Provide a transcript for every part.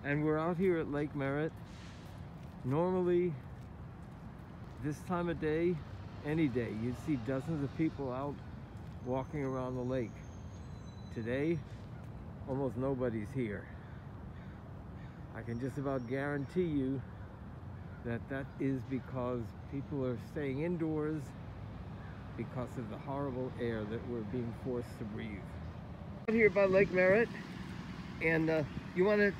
And we're out here at Lake Merritt. Normally, this time of day, any day, you'd see dozens of people out walking around the lake. Today, almost nobody's here. I can just about guarantee you that that is because people are staying indoors because of the horrible air that we're being forced to breathe. Out here by Lake Merritt, and you want to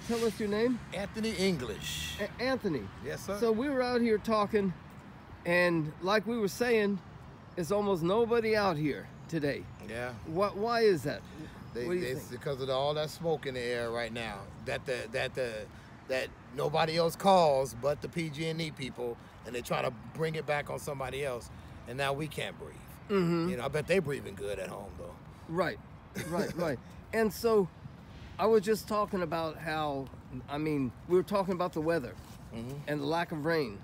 tell us your name? Anthony English. Anthony. Yes, sir. So we were out here talking, and like we were saying, there's almost nobody out here today. Yeah. Why is that? It's because of all that smoke in the air right now. That nobody else calls but the PG&E people, and they try to bring it back on somebody else, and now we can't breathe. Mm-hmm. You know, I bet they breathing good at home though. Right. And so I was just talking about how, we were talking about the weather and the lack of rain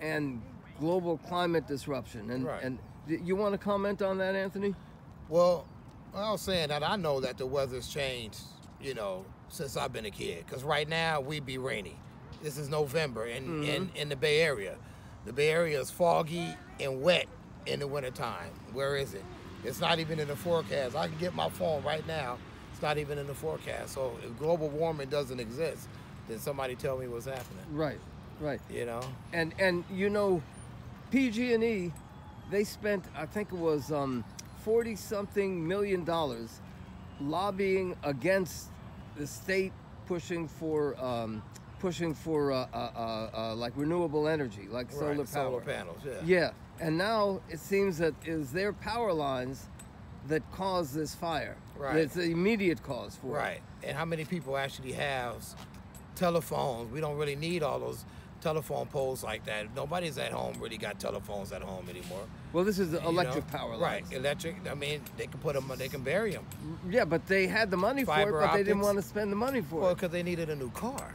and global climate disruption. And you want to comment on that, Anthony? Well, I was saying that I know that the weather's changed, you know, since I've been a kid. Because right now, we'd be rainy. This is November in the Bay Area. The Bay Area is foggy and wet in the wintertime. Where is it? It's not even in the forecast. I can get my phone right now. It's not even in the forecast. So if global warming doesn't exist, then somebody tell me what's happening. Right. You know? And you know, PG&E, they spent, I think it was $40-something million lobbying against the state pushing for like renewable energy, like solar power. Solar panels, yeah. Yeah, and now it seems that it was their power lines that caused this fire. Right. It's the immediate cause for it. Right. And how many people actually have telephones? We don't really need all those telephone poles like that. Nobody's at home really got telephones at home anymore. Well, this is the electric power lines. Right, electric. I mean, they can put them, they can bury them. Yeah, but they had the money for it, but they didn't want to spend the money for it. Well, because they needed a new car.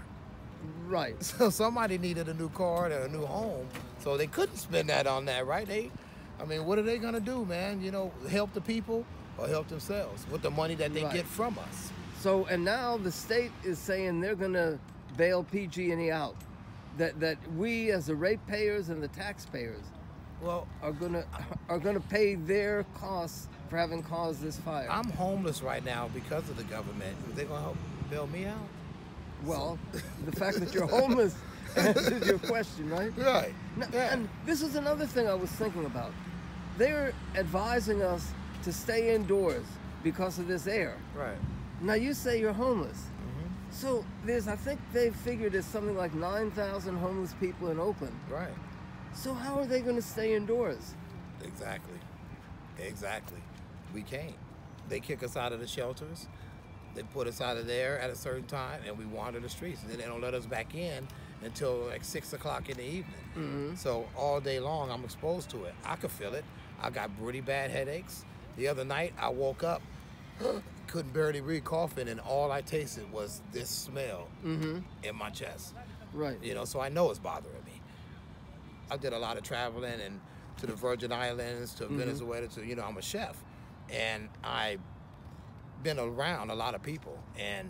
Right. So somebody needed a new car and a new home, so they couldn't spend that on that, right? What are they gonna do, man? You know, help the people or help themselves with the money that they get from us. So, and now the state is saying they're gonna bail PG&E out. That we as the ratepayers and the taxpayers are gonna pay their costs for having caused this fire. I'm homeless right now because of the government. Are they gonna help bail me out? Well, the fact that you're homeless answers your question, right? Right. Now, and this is another thing I was thinking about. They're advising us to stay indoors because of this air. Right. Now you say you're homeless. So I think they figured there's something like 9,000 homeless people in Oakland. Right. So how are they going to stay indoors? Exactly. We can't. They kick us out of the shelters. They put us out of there at a certain time, and we wander the streets. And then they don't let us back in until like 6 o'clock in the evening. So all day long, I'm exposed to it. I could feel it. I got really bad headaches. The other night, I woke up, couldn't barely breathe, coughing, and all I tasted was this smell in my chest. Right. You know, so I know it's bothering me. I did a lot of traveling and to the Virgin Islands, to Venezuela, I'm a chef. And I've been around a lot of people. And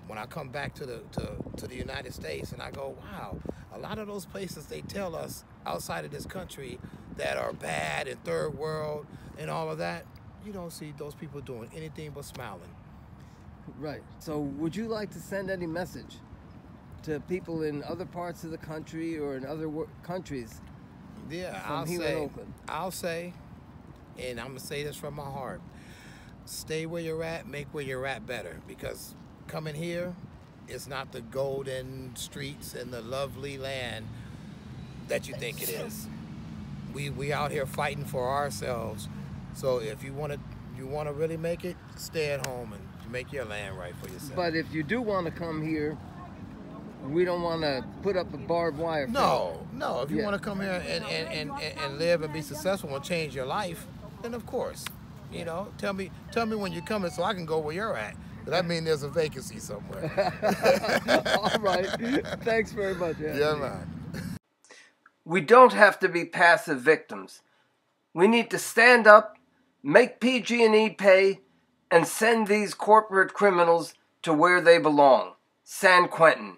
when I come back to the United States and I go, wow, a lot of those places they tell us outside of this country that are bad and third world and all of that, you don't see those people doing anything but smiling. Right. So would you like to send any message to people in other parts of the country or in other countries? Yeah, I'll say, and I'm going to say this from my heart, stay where you're at, make where you're at better, because coming here, it's not the golden streets and the lovely land that you think it is. We out here fighting for ourselves. So if you want to really make it, stay at home and make your land right for yourself. But if you do want to come here, we don't want to put up a barbed wire fence. No. If you want to come here and live and be successful and change your life, then of course, you know, tell me when you're coming so I can go where you're at. That means there's a vacancy somewhere. All right. Thanks very much. Anthony. Yeah, man. We don't have to be passive victims. We need to stand up, make PG&E pay, and send these corporate criminals to where they belong, San Quentin.